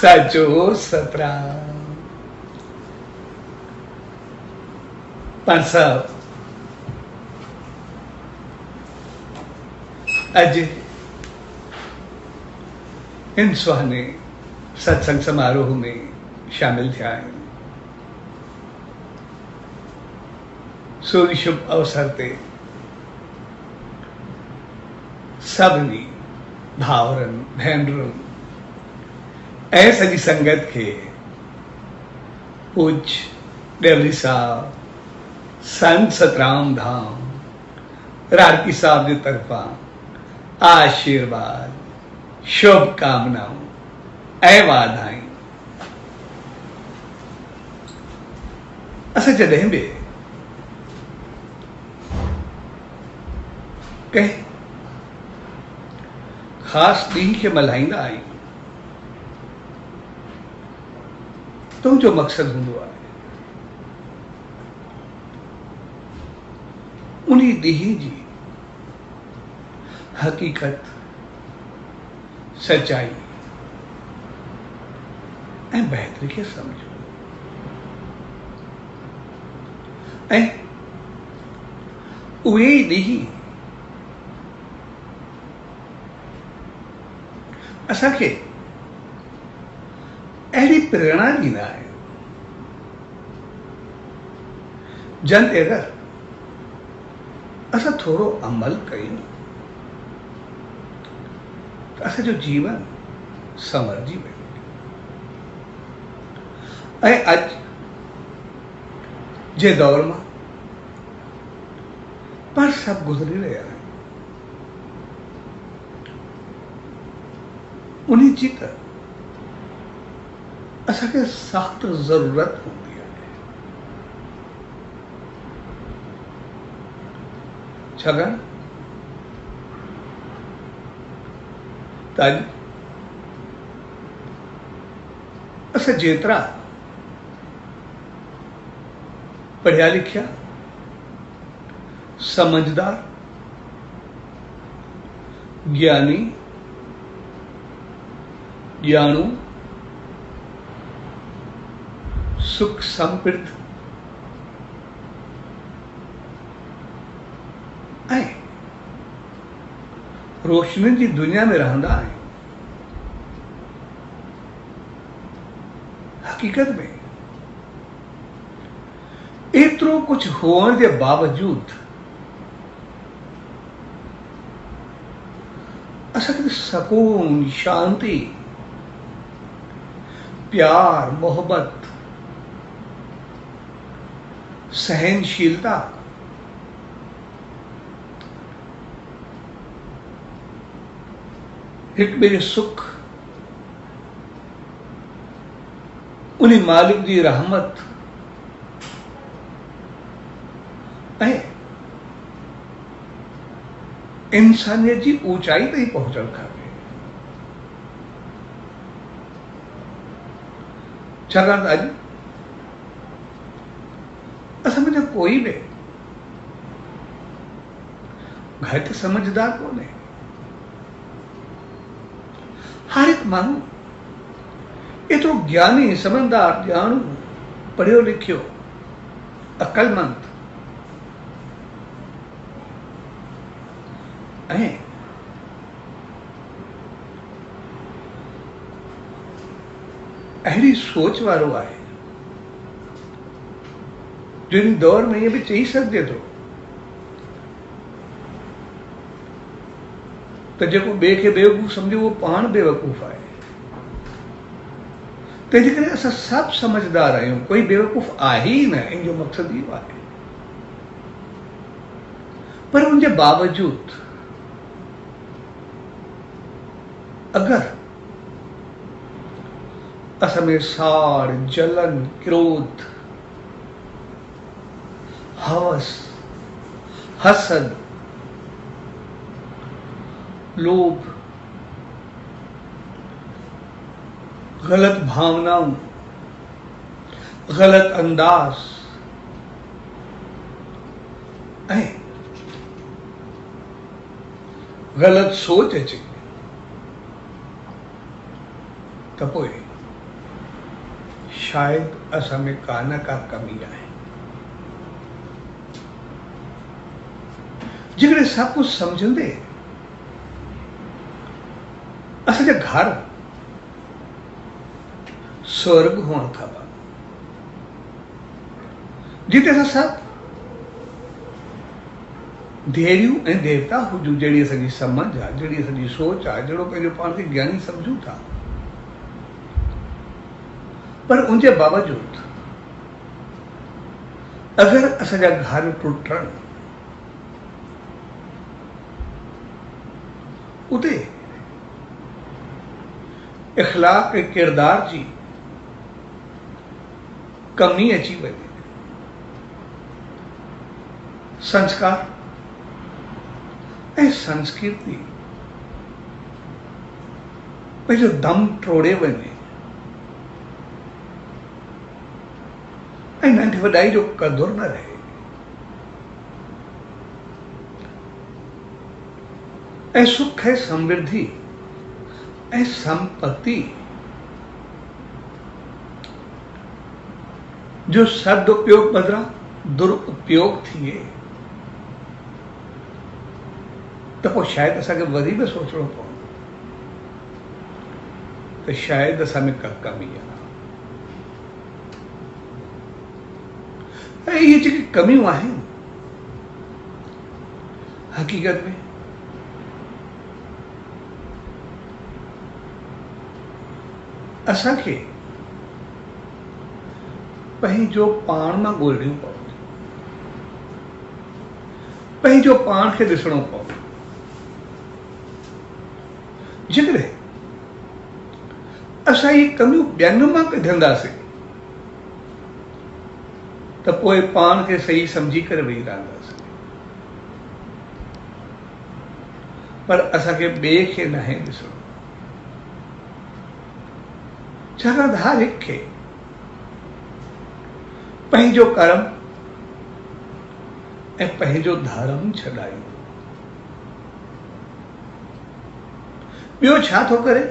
साचो सतराम। પણ સાહેબ आज इन सुहाने सत्संग समारोह में शामिल थे आए। सोई शुभ अवसर ते सबनी भावरन भेनरन ऐ सजी संगत के पूज देवली साहब संत सतराम धाम रारकी साहब की तरफा आशीर्वाद शुभकामनाओं ऐ वाधाई। असां जॾहिं बि कंहिं ख़ासि ॾींहं खे मल्हाईंदा आहियूं त उनजो मक़सदु हूंदो आहे उन ॾींहं जी हकीकत सच्चाई ऐं बहितरी खे सम्झो ऐं उहे ई ॾींहं असांखे अहिड़ी प्रेरणा ॾींदा आहिनि जन ते अगरि असां थोरो अमल कयूं त असांजो जीवन संवरजी वेंदो। ऐं अॼु जे दौर मां पाण सभु गुज़री रहिया आहियूं उन जी त असांखे सख़्त ज़रूरत हूंदी आहे। छाकाणि त अॼु असां जेतिरा पढ़िया लिखिया समझदार ज्ञानी ॼाणू सुख समृद्ध ऐं रोशनी जी दुनिया में रहंदा आहियूं हकीकत में एतिरो कुछ हुअण जे बावजूद असांखे सकून शांति प्यार मोहब्बत सहनशीलता हिक ॿिए जो सुख उन मालिक जी रहमत ऐं इंसानियत जी ऊंचाई ताईं पहुचणु खपे। छाकाणि त अॼु असां में कोई बि घटि समझदार कोन्हे। हर हिकु माण्हू एतिरो ज्ञानी समझदार ॼाणू पढ़ियो लिखियो अकलमंद ऐं अहिड़ी सोच वारो आहे जो इन दौर में ये भी चई सघिजे थो त जेको ॿिए खे बेवकूफ़ सम्झे उहो पाण बेवकूफ़ आहे। तंहिंजे करे असां सभु समझदार आहियूं कोई बेवकूफ़ आहे ई न इन जो मक़सदु इहो आहे। पर उनजे बावजूद अगरि असां में साड़ जलन क्रोध हवस हसद लोभ गलत भावनाओं गलत अंदाज ऐं गलत सोच अचे त पोइ शायद असां में का न का कमी आहे। जेकॾहिं सभु कुझु सम्झंदे असांजा घर स्वर्ग हुअण खपनि, जिते असां सभु देवियूं ऐं देवता हुजूं, जहिड़ी असांजी समझ आहे, जहिड़ी असांजी सोच आहे, जहिड़ो पंहिंजो पाण खे ज्ञानी सम्झूं था। पर उनजे बावजूद अगरि असांजा घर टुटण, उते इख़लाक़ ऐं किरदार जी कमी अची वञे, संस्कार ऐं संस्कृति पंहिंजो दम टोड़े वञे ऐं नंढी वॾाई जो क़दुरु न रहे, ऐं सुख ऐं समृद्धि ऐं संपत्ति जो सदुपयोग बदिरां दुरुपयोग थिए, त पोइ शायदि असांखे वरी बि सोचणो पवंदो त शायदि असां में का कमी आहे। ऐं इहे जेके कमियूं आहिनि, हक़ीक़त में असांखे पंहिंजो पाण मां ॻोल्हणियूं पवंदियूं, पंहिंजो पाण खे ॾिसणो पवंदो। जेकॾहिं असां इहे कमियूं ॿियनि मां कढंदासीं त पोइ पाण खे सही सम्झी करे वेही रहंदासीं, पर असांखे ॿिए खे न आहे ॾिसणो, छाकाणि हर हिक खे पंहिंजो कर्म ऐं पंहिंजो धर्म छॾायो। ॿियो छा थो करे?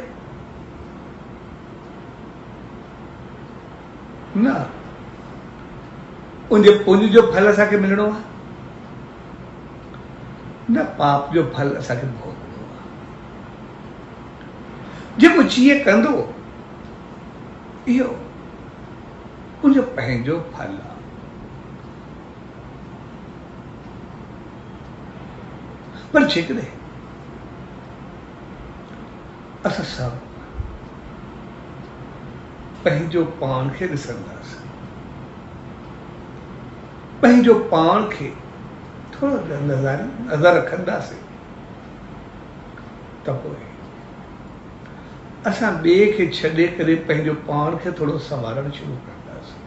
न उनजे पुण्य जो फल असांखे मिलणो आहे, न पाप जो फल असांखे भोगणो आहे। जेको जीअं कंदो इहो उनजो पंहिंजो फल आहे। पर जेकॾहिं असां सभु पंहिंजो पाण खे ॾिसंदासीं, पंहिंजो पाण खे थोरो नज़र रखंदासीं, त पोइ असां ॿिए खे छॾे करे पंहिंजो पाण खे थोरो संवारणु शुरू कंदासीं,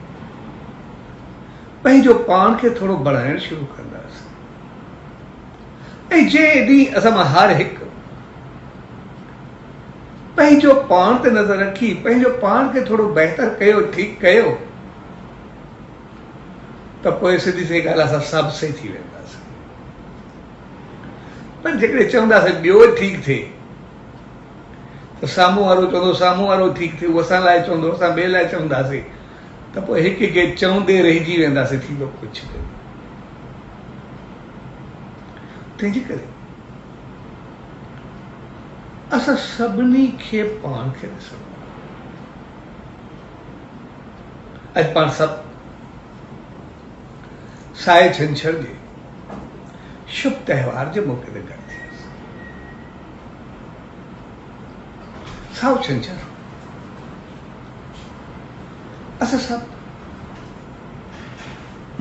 पंहिंजो पाण खे थोरो बढ़ाइणु शुरू कंदासीं। ऐं जंहिं ॾींहुं असां मां हर हिकु पंहिंजो पाण ते नज़र रखी पंहिंजो पाण खे थोरो बहितर कयो, ठीकु कयो, त पोइ सिधी सी ॻाल्हि असां सभु सही थी वेंदासीं। पर जेकॾहिं चवंदासीं ॿियो ठीकु थिए त साम्हूं वारो चवंदो साम्हूं वारो ठीकु थिए, उहो असां लाइ चवंदो, असां ॿिए लाइ चवंदासीं, त पोइ हिक खे चवंदे रहिजी वेंदासीं, थींदो कुझु कोन्हे। तंहिंजे करे असां सभिनी खे पाण खे ॾिसणो आहे। अॼु पाण सभु साए छंछर जे शुभ त्योहार जे मौक़े ते गॾु थियासीं। साओ छंछर असां सभु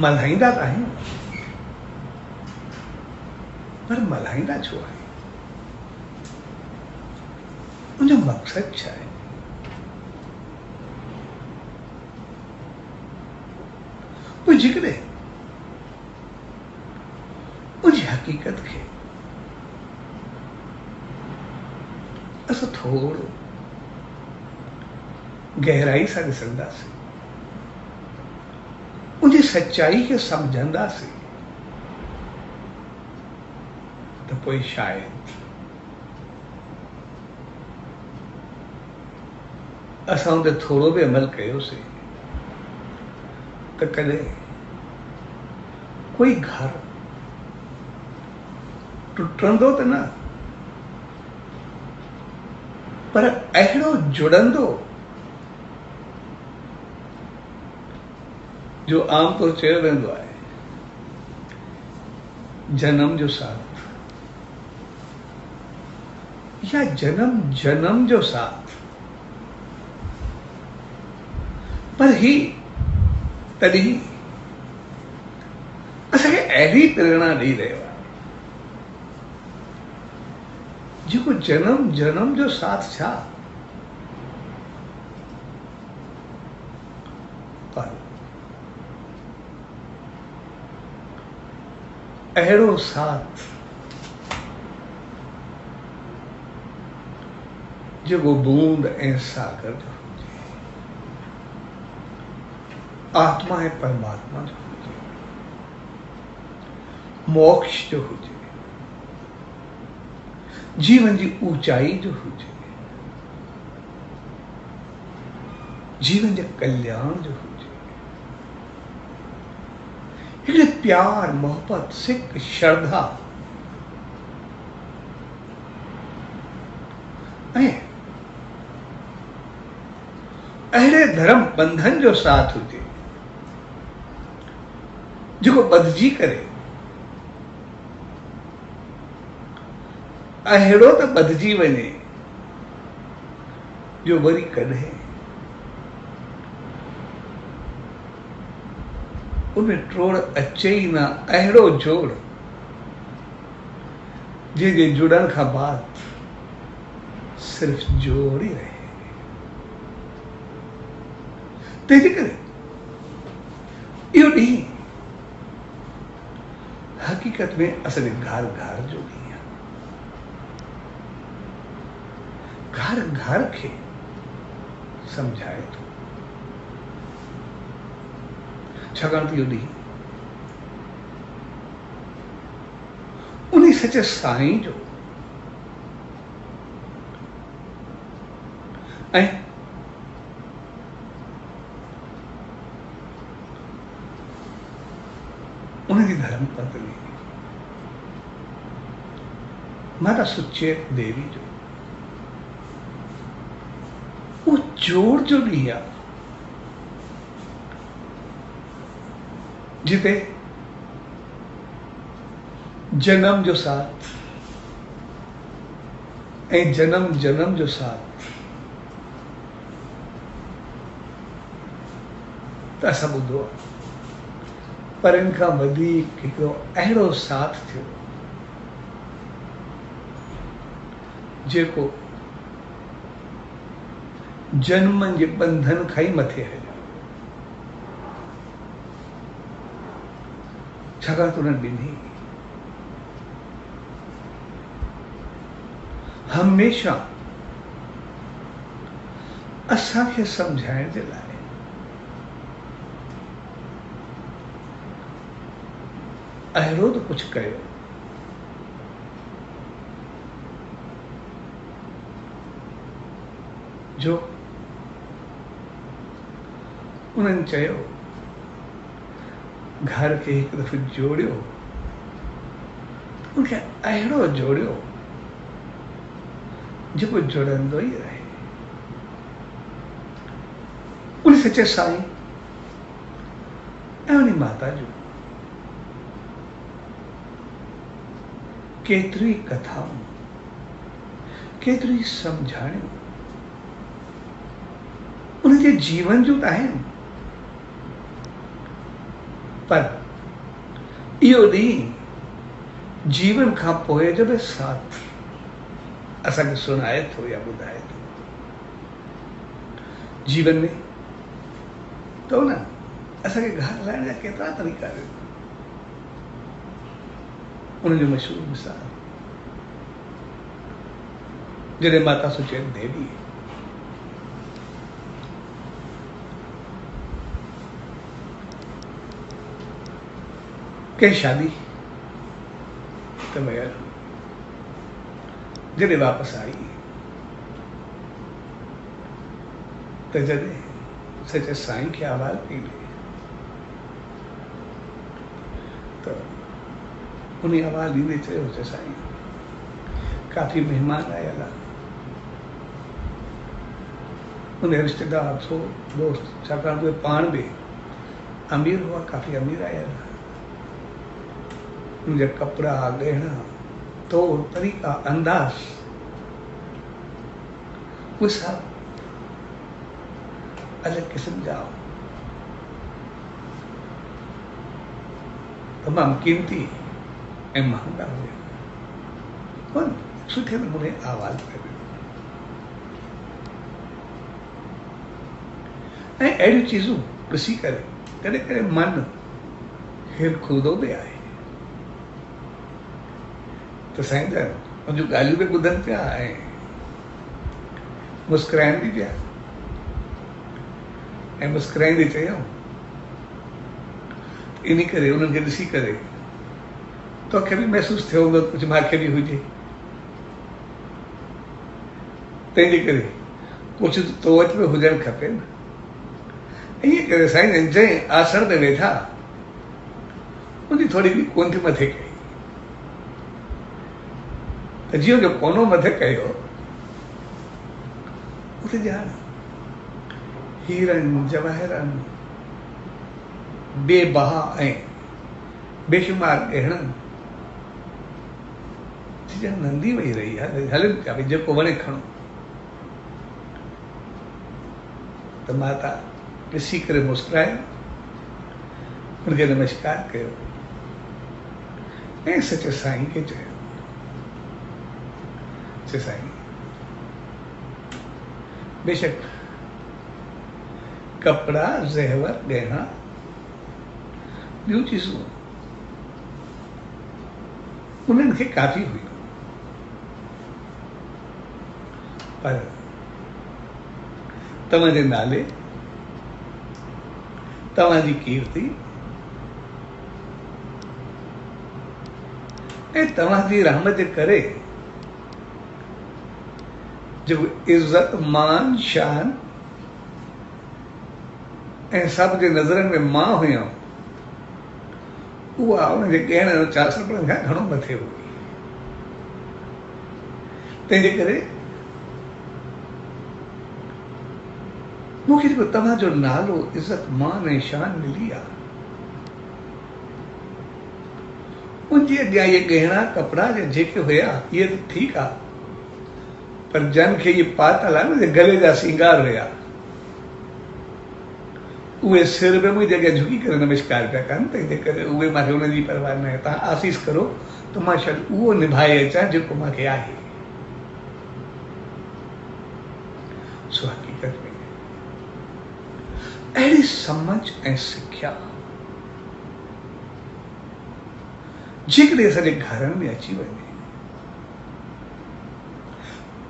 मल्हाईंदा त आहियूं, पर मल्हाईंदा छो आहे? उनजो मक़सदु छा आहे? पोइ जेकॾहिं उनजी हक़ीक़त खे असां थोरो गहराई सां ॾिसंदासीं, उनजी सच्चाई खे सम्झंदासीं, त पोइ शायदि असां उन ते थोरो बि अमल कयोसीं त कॾहिं कोई घर टुटंदो त न, पर अहिड़ो जुड़ंदो जो आमतौर चयो वेंदो आहे जन्म जो साथ या जन्म जन्म जो साथ। पर ही तॾहिं असांखे अहिड़ी प्रेरणा ॾेई रहियो आहे जेको जन्म जन्म जो साथ छा, पर अहिड़ो साथ जेको बूंद ऐं सागर जो हुजे, आत्मा ऐं परमात्मा जो हुजे, मोक्ष जो हुजे, जीवन जी ऊंचाई जो हुजे, जीवन जे कल्याण जो हुजे, हिकिड़े प्यार मोहब्बत सिक श्रद्धा ऐं अहिड़े धर्म बंधन जो साथ हुजे जेको ॿधिजी करे अहिड़ो त ॿधिजी वञे जो वरी कॾहिं उनमें टोड़ अचे ई न, अहिड़ो जोड़ जंहिंजे जुड़ण खां बाद सिर्फ़ जोड़ ई रहे। तंहिंजे करे इहो ॾींहुं हक़ीक़त में असांजे घर घर जो ॾींहुं आहे। घर घर खे सम्झाए थो, छाकाणि त इहो ॾींहुं उन सचे साईं जो ऐं उनजी धर्म पत्नी माता सुचेत देवी जो वो जोड़ जो ॾींहुं आहे जिते जन्म जो साथ ऐं जन्म जन्म जो साथ त असां ॿुधो आहे, पर इन खां वधीक हिकिड़ो अहिड़ो साथ थियो जेको जन्मनि जे बंधन खां ई मथे हलियो, छाकाणि त उन्हनि ॿिन्ही हमेशा असांखे सम्झाइण जे लाइ अहिड़ो त कुझु कयो जो उन्हनि चयो घर खे हिकु दफ़ो जोड़ियो, उनखे अहिड़ो जोड़ियो जेको जुड़ंदो ई रहे। उन सचे साईं ऐं उन माता जो केतिरी कथाऊं, केतिरी सम्झाणियूं उनजे जीवन जूं त आहिनि, पर इहो ॾींहुं जीवन खां पोइ जो बि साथ असांखे सुणाए थो या ॿुधाए थो। जीवन में तो न असांखे घर हलाइण जा केतिरा तरीक़ा आहिनि। उनजो मशहूर मिसाल जॾहिं माता सुचेत देवी कंहिं शादी त वियल, जॾहिं वापसि आई त जॾहिं सचे साईं खे आवाज़ पई ॾे तो उन्हें आवाज़ ॾींदे चयो साईं काफ़ी महिमान आयल आहे। उन रिश्तेदार सो दोस्त छाकाणि उहे पाण बि अमीर हुआ, काफ़ी अमीर आयल आहे। उनजा कपिड़ा गहना तौर तरीक़ा अंदाज़ उहे सभु अलॻि क़िस्म जा तमामु क़ीमती ऐं महांगा हुआ। सुठे नमूने आवाज़ कयो ऐं अहिड़ियूं चीज़ूं ॾिसी करे कॾहिं कॾहिं मन हिरखुरदो बि आहे त साईं जन मुंहिंजूं ॻाल्हियूं बि ॿुधनि पिया ऐं मुस्कुराइनि बि पिया ऐं मुस्कुराईंदे चयऊं इन करे उन्हनि खे ॾिसी करे तोखे बि महसूसु थियो हूंदो कुझु मूंखे बि हुजे, तंहिंजे करे कुझु तो वटि बि हुजणु खपे न। ईअं करे साईं जन जंहिं आसन ते वेठा उनजी थोरी बि कोन्ह मथे कई त जीअं जो कोनो मथे कयो उते ॼाण हीरनि जवाहरनि बेबहा ऐं बेशुमार गहणनि जी ॼण नंदी वेही रही आहे, हलनि पिया भई जेको वणे खणो। त माता ॾिसी करे मुस्कुरायो, उनखे नमस्कार कयो ऐं सच साईं खे चयो साईं बेशक कपड़ा ज़ेवर गहना ॿियूं चीज़ूं उन्हनि खे काफ़ी हुई, पर तव्हांजे नाले तव्हांजी कीर्ति ऐं तव्हांजी रहमत जे करे जो इज्जत मान शान ऐं सभ जे नज़रनि में मां हुयमि उहा उनजे गहणनि चासरपड़नि खां घणो मथे हुई। तंहिंजे करे मूंखे जेको तव्हांजो नालो इज़त मान ऐं शान मिली आहे उनजे अॻियां इहे गहणा कपिड़ा जेके हुया इहे त ठीकु आहे, पर जन खे इहे पातल आहे न गले जा सिंगार हुया उहे सिर में मुंहिंजी जॻह झुकी करे नमस्कार पिया कनि, तंहिंजे करे उहे मूंखे उनजी परवाह न आहे। तव्हां आसीस करो त मां शायदि उहो निभाए अचां जेको मूंखे आहे। सो हक़ीक़त में अहिड़ी समझ ऐं सिख्या जेकॾहिं असांजे घरनि में अची वञे,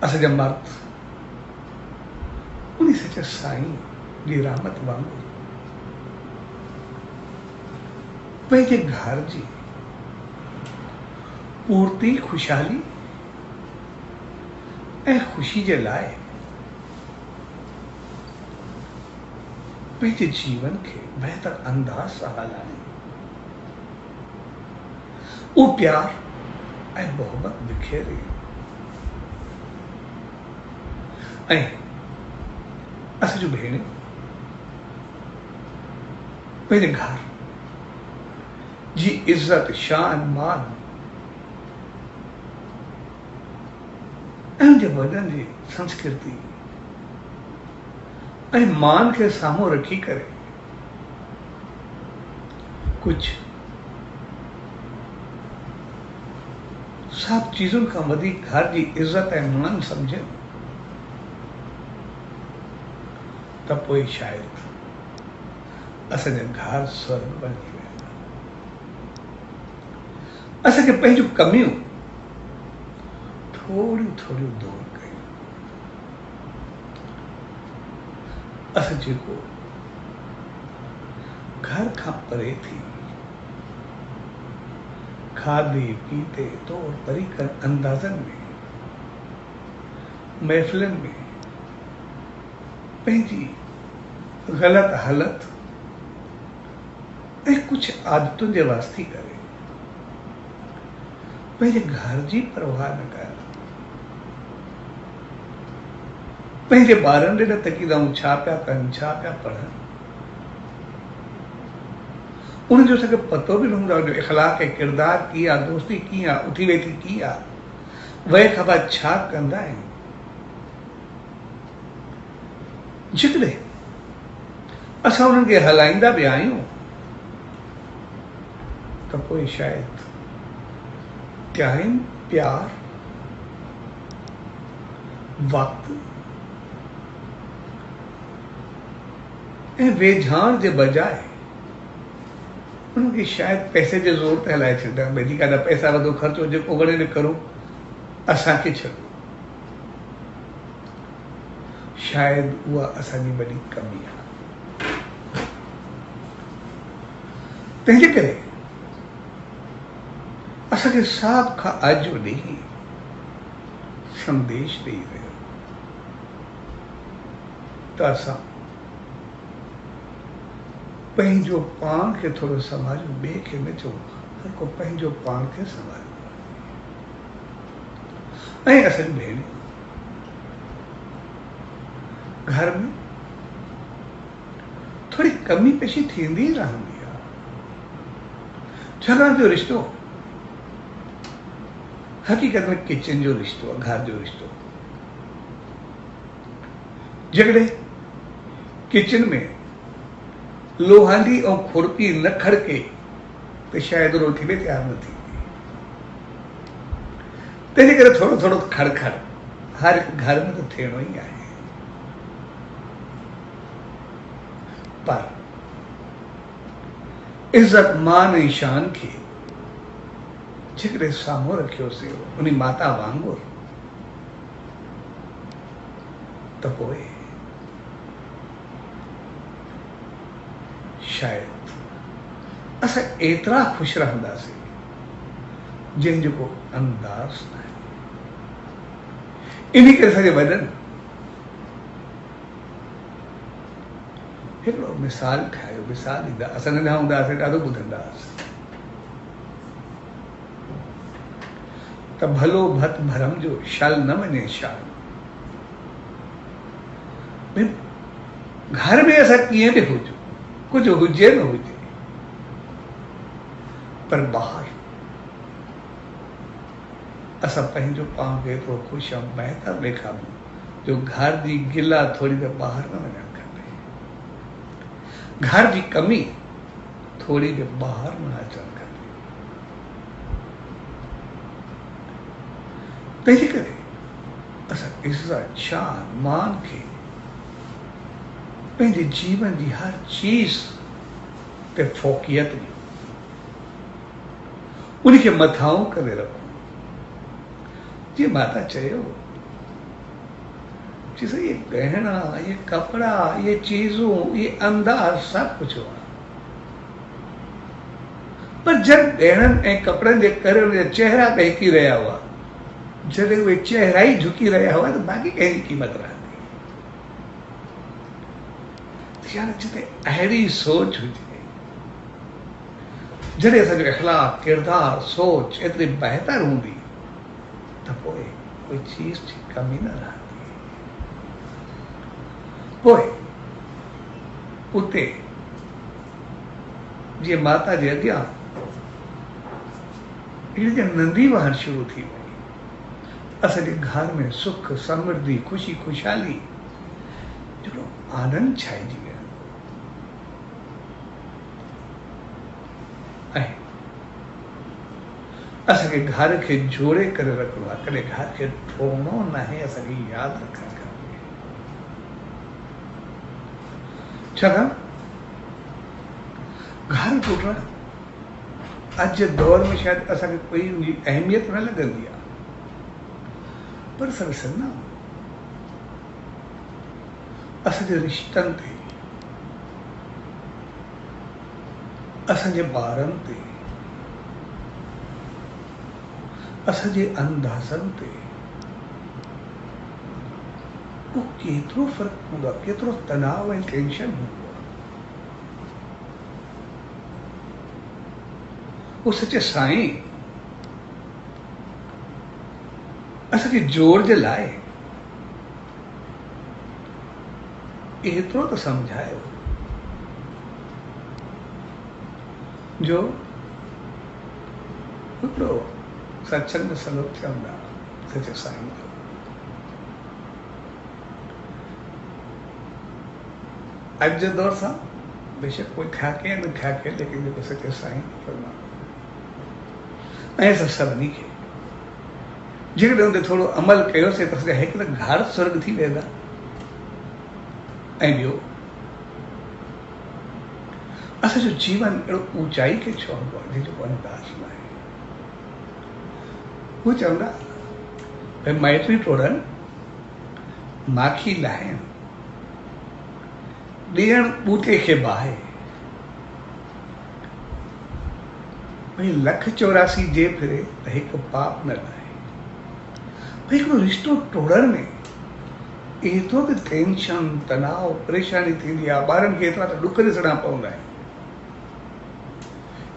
असांजा मर्द उन सच साईं जी रहमत वांगुरु पंहिंजे घर जी पूर्ति खुशहाली ऐं ख़ुशी जे लाइ पंहिंजे जीवन खे बहितर अंदाज सां हलाए उहो प्यार ऐं मोहब्बत बिखेरे ऐं असांजूं भेणियूं पंहिंजे घर जी इज़त शान मान ऐं उनजे वॾनि जी संस्कृति ऐं मान खे साम्हूं रखी करे कुझु सभु चीज़ुनि खां वधीक घर जी इज़त ऐं मान सम्झनि त पोइ शायदि असांजा घर स्वर्ग बणिजी वेंदा। असांखे पंहिंजूं कमियूं थोड़ियूं थोड़ियूं दूर कयूं। असां जेको घर खां परे थी खाधे पीते तौर तरीक़नि अंदाज़नि में महफ़िलनि में पंहिंजी ग़लति हालत ऐं कुझु आदतुनि जे वास्ते करे पंहिंजे घर जी परवाह न कर, पंहिंजे ॿारनि ॾे न तकीदाऊं छा पिया कनि, छा पिया पढ़नि। उनजो असांखे पतो बि न हूंदो आहे इख़लाक़ ऐं किरदार कीअं आहे, दोस्ती कीअं आहे, उथी वेठी कीअं आहे, वए खां बाद छा कंदा आहिनि। जेकॾहिं असां उन्हनि खे हलाईंदा बि आहियूं त पोइ शायदि टाइम, प्यार, वक़्तु ऐं वेझाण जे बजाए उन्हनि खे शायदि पैसे जे ज़ोर ते हलाए छॾींदा, भई ठीकु आहे, पैसा वधो ख़र्चो जेको वणे न करो, असांखे छॾो। शायदि उहा असांजी वॾी कमी आहे। तंहिंजे करे असांखे साहब खां अॼु ॾींहुं संदेश ॾेई रहियो त असां पंहिंजो पाण खे थोरो संभालियो, ॿिए खे न चऊं, हर को पंहिंजो पाण खे संभालियो। ऐं असांजी भेणियूं घर में थोड़ी कमी पेशी थींदी रहंदी आहे, छाकाणि जो रिश्तो हक़ीक़त में किचन जो रिश्तो आहे, घर जो रिश्तो। जेकॾहिं किचन में लोहांडी ऐं खुरपी न खड़के त शायदि रोटी बि तयारु न थींदी। तंहिंजे करे थोरो थोरो खड़खड़ हर घर में त थियणो ई आहे। पर इज़त मान ऐं शान खे जेकॾहिं साम्हूं रखियोसीं उन माता वांगुरु, त पोइ शायदि असां एतिरा ख़ुशि रहंदासीं जंहिंजो को अंदाज़ न आहे। इन करे असांजे वॾनि हिकिड़ो मिसाल ठाहियो, मिसाल ॾींदा, असां नंढा हूंदा हुआसीं ॾाढो ॿुधंदा हुआसीं त भलो भत भरम जो शल न वञे शाल। घर में असां कीअं बि हुजूं, कुझु हुजे न हुजे, पर ॿाहिरि असां पंहिंजो पाण खे एतिरो ख़ुशि ऐं बहितर ॾेखारूं जो घर जी गिला थोरी देरि ॿाहिरि न वञणु खपे, घर जी कमी थोरी देरि ॿाहिरि न अचणु खपे। तंहिंजे करे असां इज़त, शान, मान खे पंहिंजे जीवन जी हर चीज़ ते फ़ौक़ियत ॾियूं, उनखे मथाऊं करे रखूं। जीअं माता चयो, चीज़ ये गहना, ये कपड़ा, ये चीज़ों, ये अंदाज़ सब कुछ हुआ, पर जब गहननि ऐं कपड़नि जे करे उनजा चेहरा बहकी रहिया हुआ, जॾहिं उहे चेहरा ई झुकी रहिया हुआ, त बाक़ी कंहिंजी क़ीमत रहंदी। यानी जिते अहिड़ी सोच हुजे, जॾहिं असांजो इख़लाक़, किरदार, सोच एतिरी बहितर हूंदी त पोइ कोई चीज़ जी कमी न रहंदी। पोइ उते जीअं माता जे अॻियां हिकिड़ी नंढी वहण शुरू थी वई, असांजे घर में सुख, समृद्धि, ख़ुशी, ख़ुशहाली जो आनंद छाइजी वियो। ऐं असांखे घर खे जोड़े करे रखिणो आहे, कॾहिं घर खे टोड़णो न आहे, असांखे यादि रखणु खपे। छाकाणि घर टुटणु अॼु जे दौर में शायदि असांखे कोई उनजी अहमियत न लॻंदी आहे, पर असां ॾिसंदा असांजे रिश्तनि ते, असांजे ॿारनि ते, असांजे अंदाज़नि ते को केतिरो फ़र्क़ु हूंदो आहे, केतिरो तनाव ऐं टेंशन हूंदो आहे। वो सचे साईं असांखे जोर जे लाइ एतिरो त सम्झायो जो हिकिड़ो सत्संग में सलोक चवंदा सचे साईं जो अॼु जे दौर सां बेशक कोई ठाके या न ठाके लेकिन जेको सचे साईं फरमानो ऐं असां सभिनी खे जेकॾहिं उन ते थोरो अमल कयोसीं त असांजा हिकु त घर स्वर्ग थी वेंदा ऐं ॿियो असांजो जीवन अहिड़ो ऊचाई खे छुहंदो आहे जंहिंजो को अंदाज़ न आहे हू चवंदा भई माइटी टोड़नि माखी लाहिनि ॾियण ॿूटे खे बाहि भई 184 जे फिरे त हिकु पाप न लाहे भई हिकिड़ो रिश्तो टोड़ण में एतिरो त टेंशन तनाव परेशानी थींदी आहे ॿारनि खे एतिरा त ॾुख ॾिसणा पवंदा आहिनि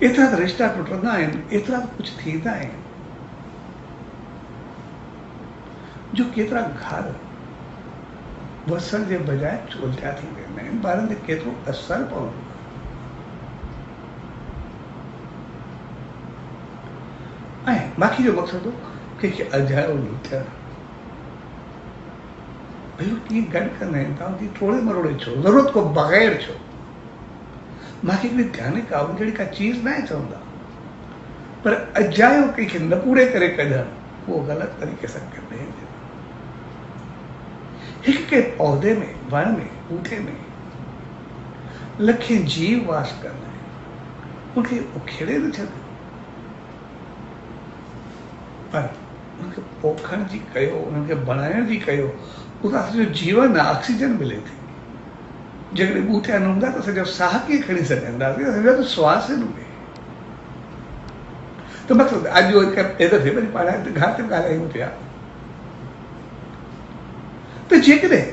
एतिरा त रिश्ता टुटंदा आहिनि एतिरा त कुझु थींदा आहिनि जो केतिरा घर वसण जे बजाय चोलटिया थी वेंदा आहिनि ॿारनि ते केतिरो असरु पवंदो आहे ऐं बाक़ी जो मक़सदु कंहिंखे अजायो लुटियणु भई कीअं गॾु कंदा आहिनि तव्हां टोड़े मरोड़े छो ज़रूरत को बग़ैर छो मूंखे हिकिड़ी ध्यानु का जहिड़ी का चीज़ न आहे चवंदा पर अजायो कंहिंखे न पूरे करे कढणु उहो ग़लति तरीक़े सां कंदा आहिनि हिकु के पौधे में वण में ॿूटे में लखे जीव वास कंदा आहिनि उनखे उखेड़े न छॾ पर उनखे पोखण जी कयो उन्हनि खे बणाइण जी कयो उहो असांजो जीवन आहे ऑक्सीजन मिले थी जेकॾहिं ॿूटा न हूंदा त असांजो साह कीअं खणी सघंदासीं असांजो त श्वास न हुजे त मतिलबु अॼु हिकु दफ़े वरी पाण घर ते ॻाल्हायूं पिया त जेकॾहिं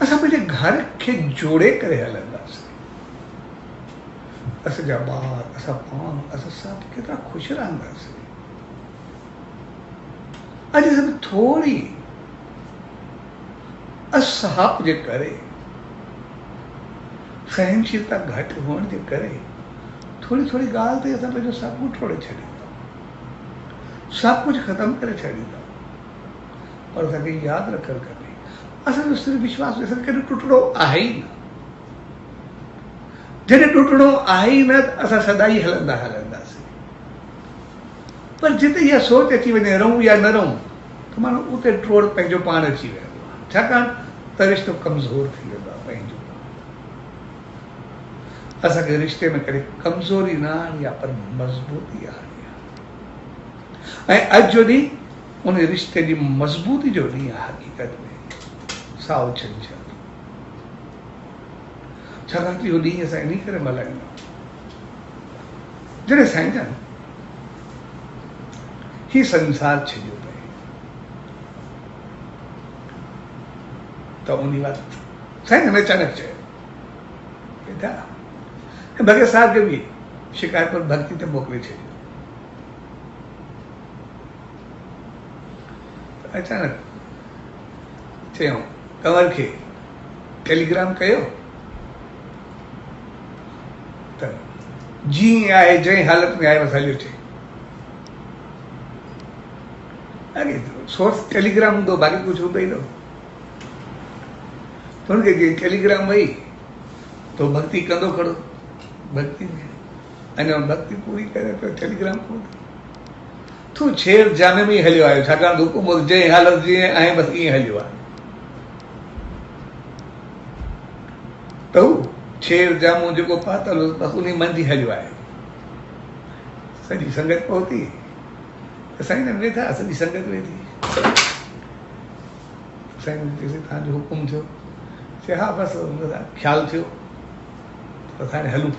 असां पंहिंजे घर खे जोड़े करे हलंदासीं असांजा ॿार असां पाण असां सभु केतिरा ख़ुशि रहंदासीं अॼु सभु थोरी असहाप जे करे सहनशीलता घटि हुअण जे करे थोरी थोरी ॻाल्हि ते असां पंहिंजो सभु कुझु टोड़े छॾींदा सभु कुझु ख़तमु करे छॾींदा पर असांखे यादि रखणु खपे असांजो सिर्फ़ु विश्वास असांखे कॾहिं टुटणो आहे ई न जॾहिं टुटणो आहे ई न त असां सदाई हलंदा हलंदासीं पर जिते इहा सोच अची वञे रहूं या न रहूं त माण्हू उते टोड़ पंहिंजो पाण अची वेंदो आहे छाकाणि त रिश्तो कमज़ोर थी वेंदो आहे पंहिंजो असांखे रिश्ते में कॾहिं कमज़ोरी न आणणी आहे पर मज़बूती आणणी आहे ऐं अॼु जो ॾींहुं उन रिश्ते जी मज़बूती जो ॾींहुं आहे हक़ीक़त में साओ छंछरु छाकाणि त इहो ॾींहुं असां इन करे मल्हाईंदा जॾहिं साईं जन ही संसार छॾियो पए त उन वक़्तु साईं ने अचानक चयो बेटा भगत साहब खे बि शिकायत पर भक्ति ते मोकिले छॾियो अचानक चयूं कंवर खे टेलीग्राम कयो त जीअं आहे जंहिं हालत में आहे बसि हलियो थिए अॻे सोर्स टेलीग्राम हूंदो बाक़ी कुझु हूंदो ई न त हुनखे जीअं टेलीग्राम वई तो भक्ति कंदो खड़ो भक्ति में अञा भक्ति पूरी करे पियो टेलीग्राम कोन्हे तू छेड़ जामे में ई हलियो आयो छाकाणि त हुकुम जंहिं हालत जीअं आहे बसि ईअं हलियो आहे त हू छेड़ जामो जेको पातल हो बसि उन मंझि हलियो आहे सॼी संगत पहुती साईं जन वेठा सॼी संगत वेठी साईं चयोसीं तव्हांजो हुकुम थियो चए हा बसि ख़्यालु थियो त हाणे हलूं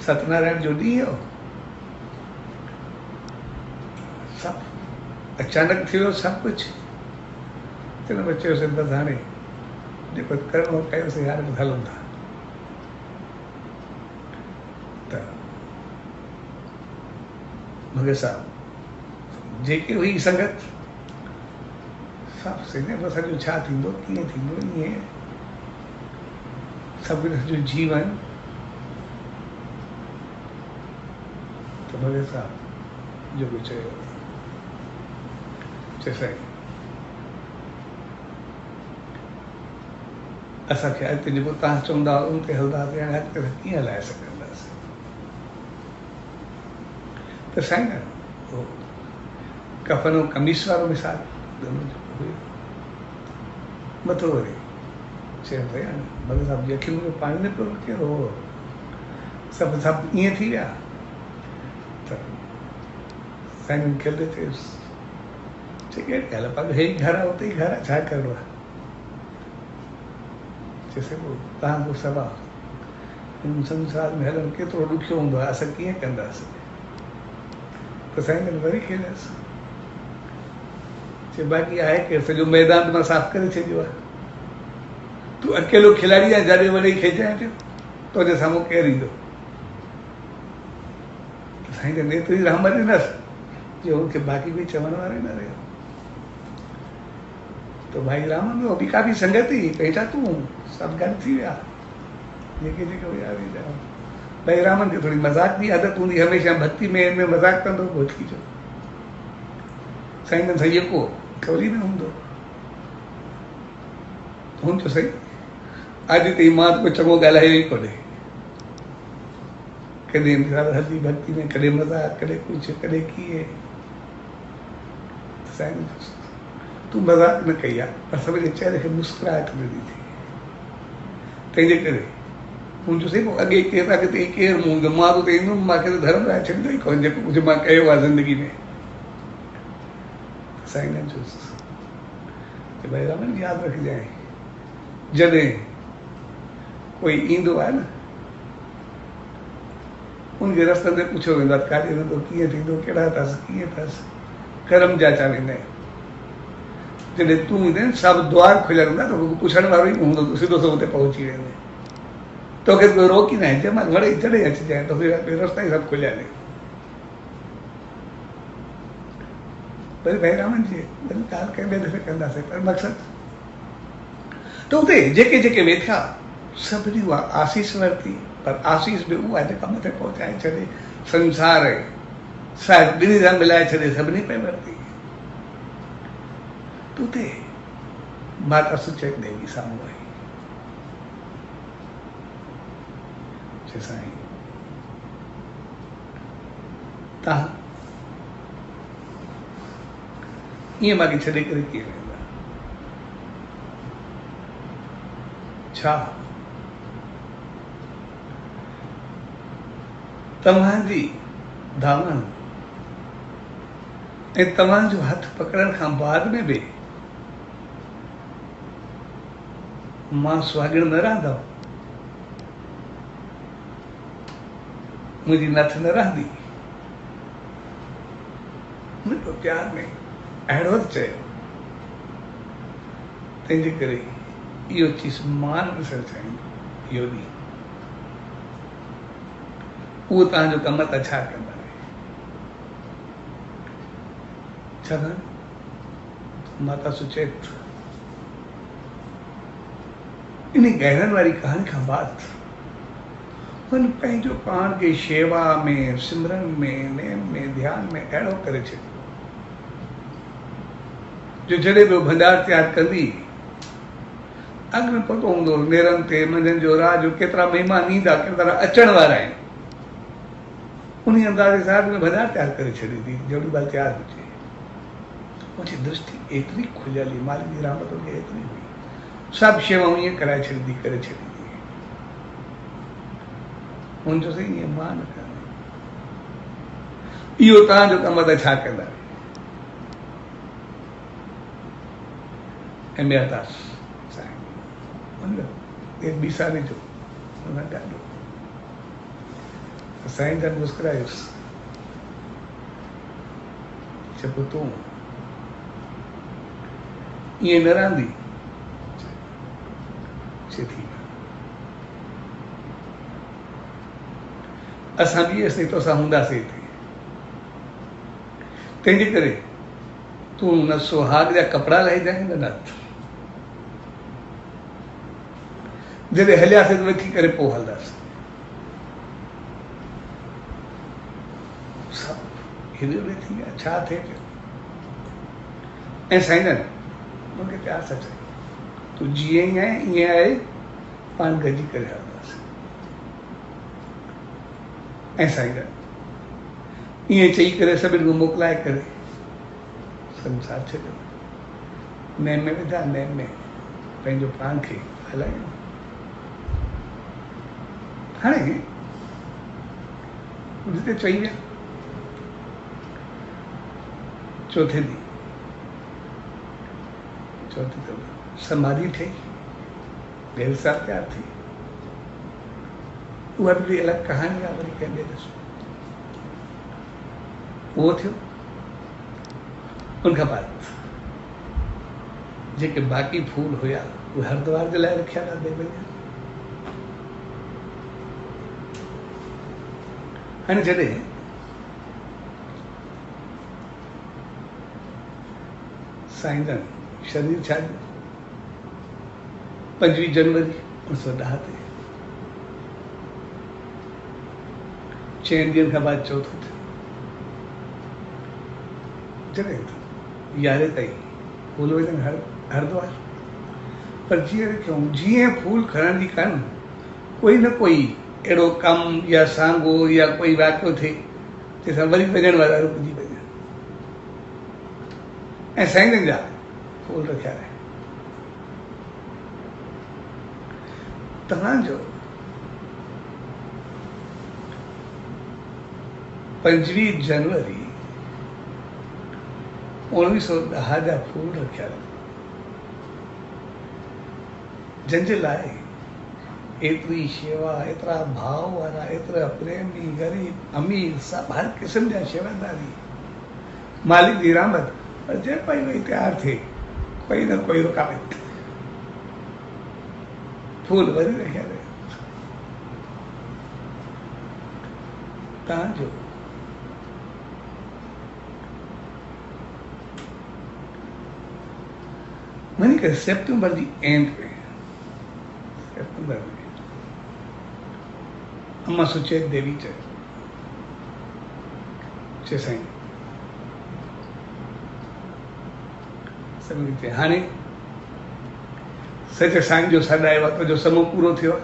सत्यनारायण जो ॾींहुं हो सभु अचानक थियो सभु कुझु चलो चयोसीं बसि हाणे जेको करिणो कयोसीं हाणे बसि हलूं था त भगत साहब जेके हुई संगत सभु सिने बसि जो छा थींदो कीअं थींदो ईअं सभिनी जो जीवन त भले साहब जेको चयो चए साईं असांखे अॻिते जेको तव्हां चवंदा उन ते हलंदासीं हाणे अॻिते कीअं हलाए सघंदासीं त साईं न कफ़न ऐं कमीस वारो मिसाल मथो वरी चइनि पिया भले साहिब जी अखियुनि में पाणी न पियो कहिड़ो सभु ईअं थी विया त साईं खिल थियुसि चए कहिड़ी ॻाल्हि आहे पंहिंजो हे घर आहे उते ई घर आहे छा करिणो आहे चइसि तव्हांजो सभु आहे हिन संसार में हलणु केतिरो ॾुखियो हूंदो आहे असां कीअं कंदासीं त साईं वरी खेलियसि चए बाक़ी आहे केरु सॼो मैदान मां साफ़ करे छॾियो आहे तूं अकेलो खिलाड़ी आहे जाॾे वॾे खेचाए पियो तुंहिंजे साम्हूं केरु ईंदो साईं जन एतिरी रहमत ॾिनसि जो हुनखे बाक़ी कोई चवण वारो न रहियो तो भाई राम में बि काफ़ी संगत ई पंहिंजा तूं सभु गॾु थी विया जेके जेके हुया भाई रामन खे थोरी मज़ाक जी आदत हूंदी हमेशह भक्ति में हिन में मज़ाक कंदो भोतकी जो साईं जन साईं जेको ख़बर ई न हूंदो हूंदो सही अॼु ताईं मां त चङो ॻाल्हायो ई कोन्हे कॾहिं मिसाल हल्दी भक्ति में कॾहिं मज़ाक कॾहिं कुझु कॾहिं कीअं साईं तूं मज़ाक न कई आहे पर सभिनी चहिरे खे मुस्कुराहट ॾिनी थी तंहिंजे करे मुंहिंजो सही पोइ अॻे केरु अॻिते केरु मूं हूंदो मां त ईंदुमि मूंखे त धर्म लाइ छॾींदो ई कोन्हे जेको कुझु मां कयो आहे ज़िंदगी में साईं जन चयुसि भाई रमन यादि रखजांइ जॾहिं कोई ईंदो आहे न उनखे रस्तनि ते पुछियो वेंदो आहे काॾे वेंदो कीअं थींदो कहिड़ा अथसि कीअं अथसि कर्म जाचा वेंदा आहिनि जॾहिं तूं ईंदे सभु द्वार खुलियल हूंदा तोखे पुछण वारो ई हूंदो सिधो सिधो हुते पहुची वेंदे तोखे कोई रोकी न आहे जंहिं महिल वड़े जॾहिं अचिजांइ तोखे रस्ता ई सभु खुलियल आहिनि वरी भाई रामन जी वरी ॻाल्हि कंहिं ॿिए दफ़े कंदासीं पर मक़सदु त उते जेके जेके वेठा सभिनी उहा आसीस वरिती पर आसीस बि उहा जेका मथे पहुचाए छॾे संसार शायदि ॿिन्ही सां मिलाए छॾे सभिनी पे वरिती त उते माता सुचेत देवी साम्हूं आई चए साईं तव्हां ईअं मूंखे छॾे करे कीअं वेंदा छा तव्हांजी धावण ऐं तव्हांजो हथ पकड़ण खां बाद में बि मां सुहागण न रहंदव मुंहिंजी नथ न रहंदी मुंहिंजो प्यार में अहिड़ो चयो तंहिंजे करे इहो चीज़ मां न ॾिसणु चाहींदो इहो ॾींहुं उहो तव्हांजो कमु त छा कंदा छाकाणि माता सुचेत इन गहरनि वारी कहानी खां बाद हुन पंहिंजो पाण खे शेवा में सिमरन में नेम में ध्यान में अहिड़ो करे छॾियो जो जॾहिं बि भंडार तयारु कंदी अॻु में पतो हूंदो नेरनि ते मंझंदि जो रात जो केतिरा महिमान ईंदा केतिरा अचण वारा आहिनि उन अंदाज़े सां में भंडार तयारु करे छॾींदी जहिड़ी ॻाल्हि तयारु हुजे मुंहिंजी दृष्टि एतिरी खुलियल हुई मालिक जी रहमत हुनखे एतिरी हुई सभु शेवाऊं ईअं कराए छॾींदी करे छॾींदी मुंहिंजो साईं ईअं मां न कंदो इहो तव्हांजो कमु त छा कंदा ऐं ॿिया अथसि साईं ॿी साले जो हुन ॾाढो साईं जन मुस्कुरायुसि चए पोइ तूं ईअं न रहंदी चए थी असां बि असीं तोसां हूंदासीं हिते तंहिंजे करे तूं न सुहाग जा कपिड़ा लही जाए न जॾहिं हलियासीं त वेठी करे पोइ हलंदासीं। हेॾे होॾे थी विया, छा थिए पियो? ऐं साईं जन मूंखे प्यार सां चई, तूं जीअं ई आहे ईअं आहे, पाण गॾिजी करे हलंदासीं। ऐं साईं जन ईअं चई करे सभिनी खे मोकिलाए करे संसार छॾियो, नेम में विधा, नेम में पंहिंजो पाण खे हलायूं। हाणे जिते चई विया चौथे ॾींहुं समाधि ठही, देर सां तयार थी, उहा बि अलॻि कहाणी आहे, वरी कंहिं ॿिए ॾिसो उहो थियो। उनखां बाद जेके बाक़ी फूल हुया उहे हरिद्वार जे लाइ रखिया था देवैया। हाणे जॾहिं साईं जन शरीर छाॾियो 25 जनवरी 1910 ते, 6 ॾींहंनि खां बाद चौथो थियो। जॾहिं 11 ताईं फूल विझनि हरिद्वार, पर जीअं रखियऊं जीअं फूल खणण जी कनि, कोई न कोई अहिड़ो कमु या साॻियो या कोई वाक़ियो थिए जंहिंसां वरी वञण वारा रुकिजी वञनि, ऐं साईं जन जा फूल रखिया रहे। तव्हांजो 25 जनवरी 1910 जा फूल रखिया रहे, जंहिंजे लाइ एतिरी शेवा, एतिरा भाव वारा, एतिरा प्रेमी, ग़रीब, अमीर, सभु हर क़िस्म जा शेवादारी, मालिक जी रहमत, पर जंहिं पाई वही तयार थिए कोई न कोई रुकावट, फूल वरी रखिया रहे। तव्हांजो वञी करे सेप्टेंबर जी एंड में, सेप्टेंबर में अम्मा सुचेत देवी चए साईं सभिनी खे हाणे सच साईं जो सॾु आयो आहे, तुंहिंजो समूह पूरो थियो आहे,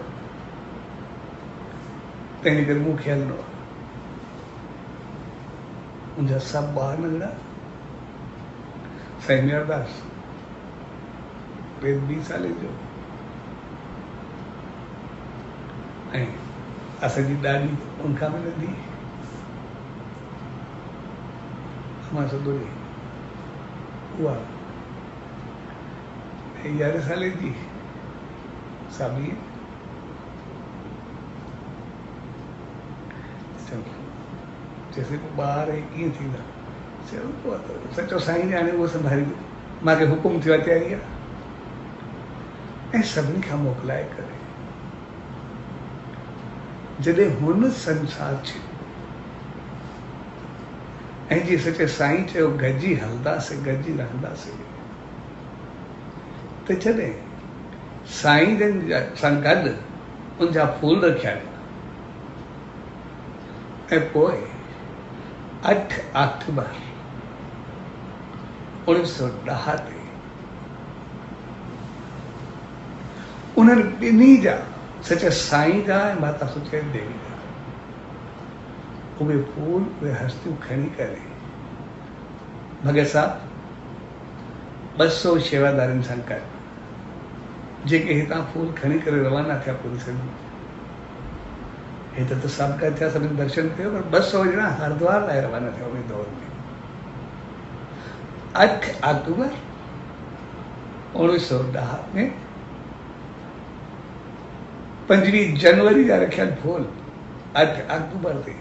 तंहिंजे करे मूंखे हलणो आहे। मुंहिंजा सभु ॿार नंढड़ा, साईं मेहरदास 20 साले जो, ऐं असांजी ॾाॾी उनखां बि नंढी, अम्मा सदोरी उहा 11 साले जी, साबी जैसे ॿार कीअं थींदा, चयो सचो साईं ने हाणे उहो संभालींदो, मूंखे हुकुम थियो आहे तयारी आहे, ऐं सभिनी खां मोकिलाए करे जॾहिं हुन संसार छॾियो, ऐं जीअं सचे साईं चयो गॾिजी हलंदासीं, गॾिजी रहंदासीं, त जॾहिं साईं जन सां गॾु उनजा फूल रखिया विया, ऐं पोइ 8 अक्टूबर 1910 ते उन्हनि ॿिन्ही जा, सच साईं जा ऐं माता सुचेत देवी जा, उहे फूल, उहे हस्तियूं खणी करे भगत साहब 200 शेवादारनि सां गॾु जेके हितां फूल खणी करे रवाना थिया पूरी सॼी, हिते त सभु गॾु थिया, सभिनी दर्शन कयो, पर 200 ॼणा हरिद्वार लाइ रवाना थिया उन दौर में। 8 अक्टूबर 1910 में 25 जनवरी जा रखियल फूल 8 अक्टूबर ते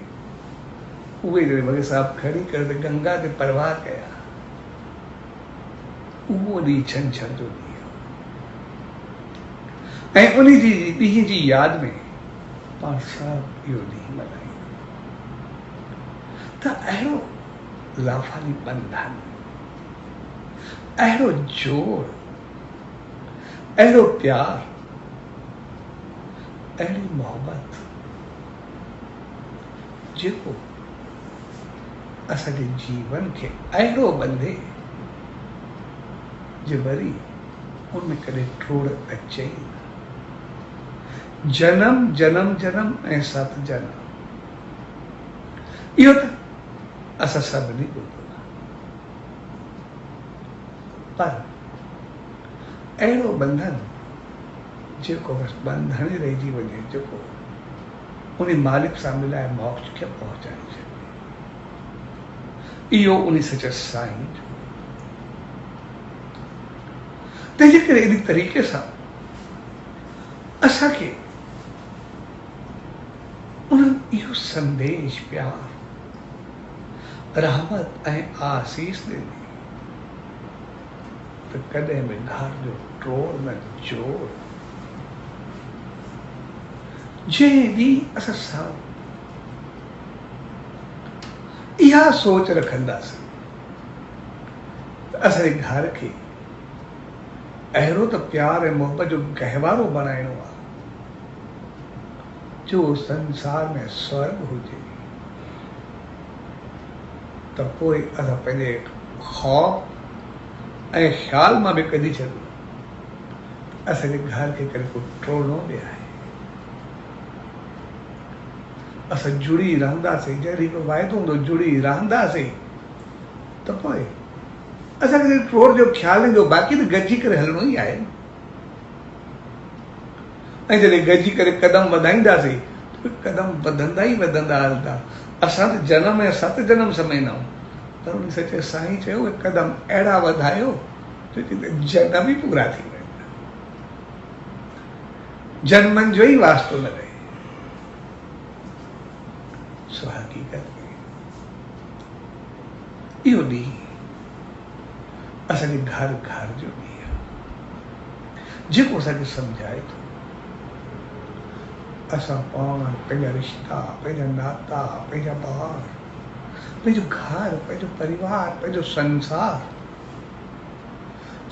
उहे जॾहिं भगत साहब खणी करे गंगा ते परवाह कया, उहो ॾींहुं छंछर जो ॾींहुं, ऐं उन जी ॾींहं जी यादि में पाण सभु इहो ॾींहुं मल्हायूं। त अहिड़ो लाफानी बंधन, अहिड़ो जोड़, अहिड़ो प्यार, अहिड़ी मोहब्बत जेको असांजे जीवन खे अहिड़ो बंधे जे वरी उनमें कॾहिं टोड़ अचे ई न। जन्म जन्म जन्म ऐं सत जन्म, इहो त असां सभिनी ॿुधो आहे, पर अहिड़ो बंधन जेको बसि बंधन ई रहिजी वञे, जेको उन मालिक सां मिलाए मोक्ष खे पहुचाए छॾे, इहो उन सचे साईं जो। तंहिंजे करे अहिड़ी तरीक़े सां असांखे उन्हनि इहो संदेश, प्यार, रहमत ऐं आसीस ॾिनी त कॾहिं बि घर जो टोड़ न जोड़। जंहिं ॾींहुं असां सभु इहा सोच रखंदासीं त असांजे घर खे अहिड़ो त प्यार ऐं मोहब्बत जो गहवारो बणाइणो आहे जो संसार में स्वर्ग हुजे, त पोइ असां पंहिंजे ख़ौफ़ ऐं ख़्याल मां बि कढी छॾूं असांजे घर खे कॾहिं को टोड़नो बि आहे। असां जुड़ी रहंदासीं, जहिड़ी को वाइदो हूंदो जुड़ी रहंदासीं, त पोइ असांखे टोड़ जो ख़्याल ईंदो, बाक़ी त गॾिजी करे हलणो ई आहे। ऐं जॾहिं गॾिजी करे कदम वधाईंदासीं त कदम वधंदा ई वधंदा हलंदा। असां त जनम ऐं सत जनम समझंदा आहियूं, पर उन सचे साईं चयो उहे कदम अहिड़ा वधायो जो जनम ई पूरा थी वेंदा, जन्मनि जो ई वास्तो न रहे। सो हक़ीक़त में इहो ॾींहुं असांजे घर घर जो ॾींहुं आहे, जेको असांखे सम्झाए थो असां पाण, पंहिंजा रिश्ता, पंहिंजा नाता, पंहिंजा ॿार, पंहिंजो घर, पंहिंजो परिवार, पंहिंजो संसार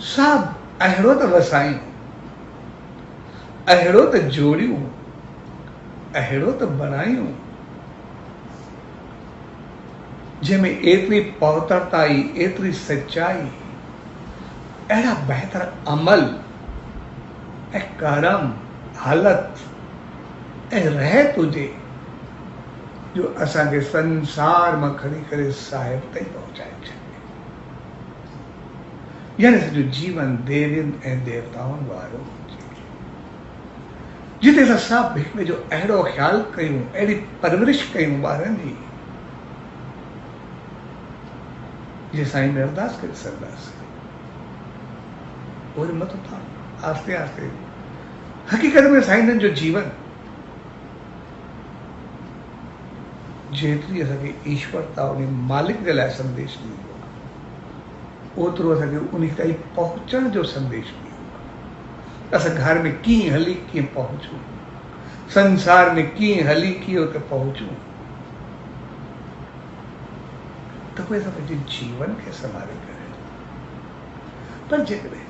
सभु अहिड़ो त वसायूं, अहिड़ो त जोड़ियूं, अहिड़ो त बणायूं जंहिंमें एतिरी पवित्रताई, एतिरी सच्चाई, अहिड़ा बहितर अमल ऐं करम, हालत ऐं रहत हुजे जो असांखे संसार मां खणी करे साहिब ताईं पहुचाए छॾे। यानी सॼो जीवन देवियुनि ऐं देवताउनि वारो हुजे, जिते असां सभु हिक ॿिए जो अहिड़ो ख़्यालु कयूं, अहिड़ी परवरिश कयूं ॿारनि जी, जे साईं में अरदास करे सघंदासीं। और मत था आस्ते आस्ते हक़ीक़त में साईं जो जीवन जेतिरी असांखे ईश्वरता उन मालिक जे लाइ संदेश ॾींदो आहे, ओतिरो असांखे उन ताईं पहुचण जो संदेश ॾींदो आहे। असां घर में कीअं हली कीअं पहुचूं, संसार में कीअं हली कीअं उते पहुचूं, त पोइ असां पंहिंजे जीवन खे संभाले करे। पर जेकॾहिं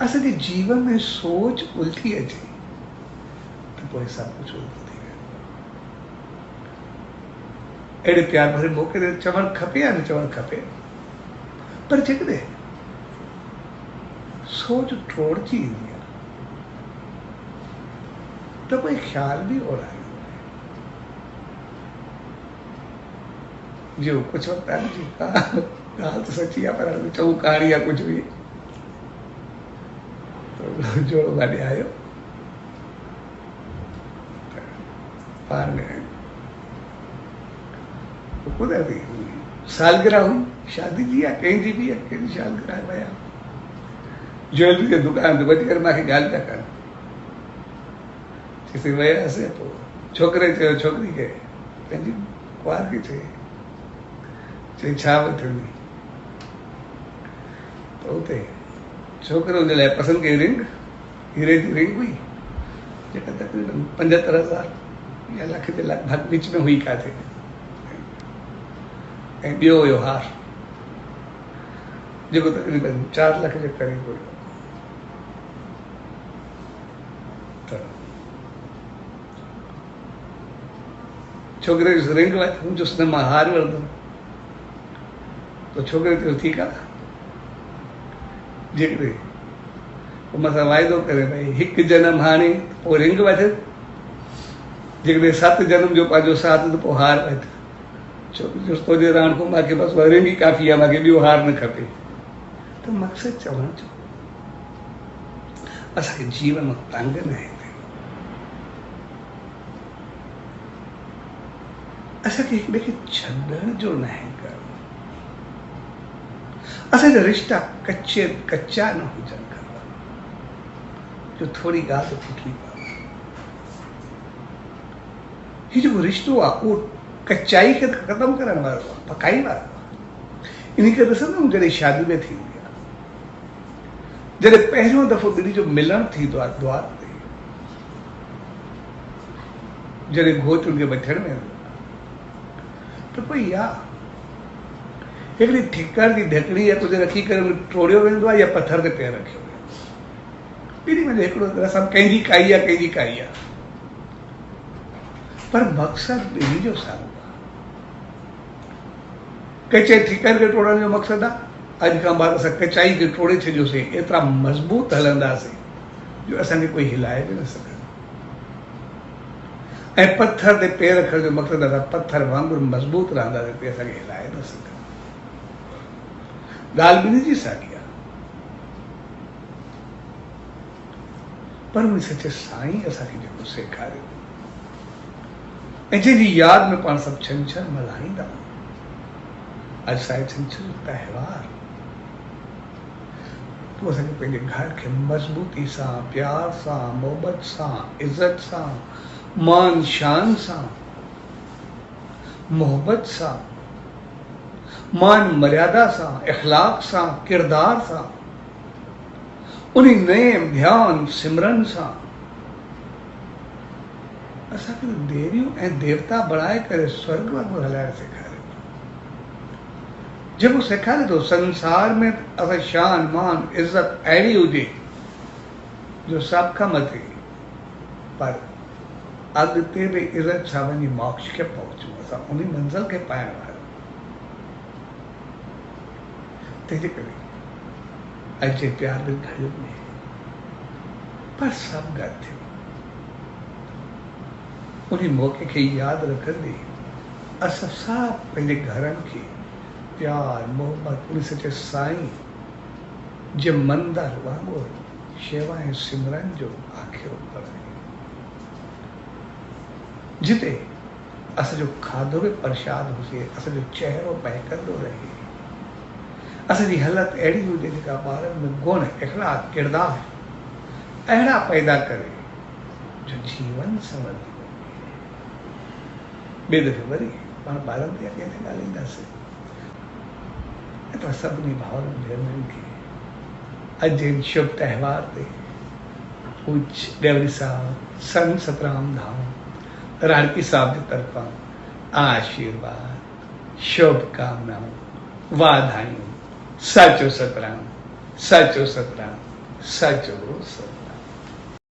असांजे जीवन में सोच उल्टी अचे त पोइ सभु कुझु उल्टो थी वेंदो। अहिड़े प्यार भरे मौक़े ते चवणु खपे या न चवणु खपे, पर जेकॾहिं सोच टोड़जी ईंदी आहे त कोई ख़्याल बि ओड़ा जो कुछ वक्त है जी ॻाल्हि त सची आहे, पर चऊं कहाणी आहे कुझु बि। जोड़ो गाॾी आयो, पार में ॿुधाए थी सालगिरह हुई, शादी जी आहे कंहिंजी बि आहे, कंहिंजी सालगिरह विया ज्वेलरी जे दुकान ते वञी करे मूंखे ॻाल्हि पिया कनि। चईं वियासीं, पोइ छोकिरे चयो छोकिरी खे, पंहिंजी कुंवार खे चई छा वठंदी, त उते छोकिरो हुन लाइ पसंदि कई रिंग, हीरे जी रिंग हुई जेका तक़रीबन 75,000 या लख जे लॻभॻि विच में हुई काथे। ऐं ॿियो हुयो हार, जेको तक़रीबन 4 लाख जे क़रीब हुयो। त छोकिरे जो रिंग वरिती, हू चयुसि न मां हार वठंदुमि। त छोकिरे चयो ठीकु आहे, जेकॾहिं पोइ मूंसां वाइदो करे भई 1 जनम हाणे पोइ रिंग वठ, जेकॾहिं 7 जनम जो पंहिंजो साथ त पोइ हार वठ। छोकिरी चयुसि तुंहिंजे राण को मूंखे बसि रिंग ई काफ़ी आहे, मूंखे ॿियो हार न खपे। त मक़सदु चवण जो असांखे जीवन में तंग न आहे, असांखे हिक ॿिए खे छॾण जो न आहे करणु, असांजा रिश्ता कच्चा न हुजनि खपनि जो थोरी ॻाल्हि फुटी पवे। हीउ जेको रिश्तो आहे उहो कचाई खे ख़तमु करण वारो आहे, पकाई वारो आहे। इन करे ॾिसंदा आहियूं जॾहिं शादी में थींदी आहे, जॾहिं पहिरियों दफ़ो ॿिन्ही जो मिलणु थींदो आहे द्वार ते, जॾहिं घोट उनखे वठण में त पोइ या हिकिड़ी ठिकर जी ढकड़ी या कुझु रखी करे टोड़ियो वेंदो आहे या पथर ते पैर रखियो वेंदो। ॿिन्ही में हिकिड़ो रसम कंहिंजी काई आहे, कंहिंजी काई आहे, पर मक़सदु ॿिन्ही जो साम्हूं आहे। कंहिं चए ठिकर खे टोड़ण जो मक़सदु आहे, अॼु खां बाद असां कचाई खे टोड़े छॾियोसीं, एतिरा मज़बूत हलंदासीं जो असांखे कोई हिलाए बि न सघंदो। ऐं पत्थर ते पैर रखण जो मक़सदु असां पत्थर वांगुरु मज़बूत रहंदासीं, ते असांखे हिलाए न सघंदो। ॻाल्हि ॿिन्ही जी साॻी आहे, पर उन सचे साईं असांखे जेको सेखारियो ऐं जंहिंजी यादि में पाण सभु छंछरु मल्हाईंदा आहियूं। अॼु साईं छंछर जो त्योहार, तूं असांखे पंहिंजे घर खे मज़बूती सां, प्यार सां, मोहबत सां, इज़त सां, मान शान सां, मोहबत सां, मान मर्यादा सां, इख़लाक़ सां, किरदार सां, उन नेम ध्यान सिमरन सां असांखे देवियूं ऐं देवता बणाए करे स्वर्ग वांगुरु हलाइण सेखारियो। जेको सेखारे थो संसार में असां शान मान इज़त अहिड़ी हुजे जो सभ खां मथे, पर अॻिते बि इज़त सां वञी मोक्ष खे पहुचूं, असां उन मंज़िल खे पाइण वारा। तंहिंजे करे अॼु जे प्यार में घड़ियुनि में पर सभु गॾु थियो, उन मौक़े खे यादि रखंदे असां सभु पंहिंजे घरनि खे प्यार मोहबत उन सचे साईं जे मंदर वांगुरु शेवा ऐं सिमरन जो आखियो करे, जिते असांजो खाधो बि प्रसाद हुजे, असांजो चहिरो महकंदो रहे, असांजी हालत अहिड़ी हुजे जेका ॿारनि में गुण इख़लाक़ किरदार अहिड़ा पैदा करे जो जीवन संवरंदी वञे। ॿिए दफ़े वरी पाण ॿारनि ते अॻियां ते ॻाल्हाईंदासीं। पर सभिनी भाउरनि भेनरुनि खे अॼु जे शुभ त्योहार ते पूज्य ॾेवड़ी साहब संत सतराम धाम राणकी साहब जी तरफ़ां आशीर्वाद, शुभकामनाऊं, वाधायूं। सचो सतराम, सचो सतराम, सचो सतराम।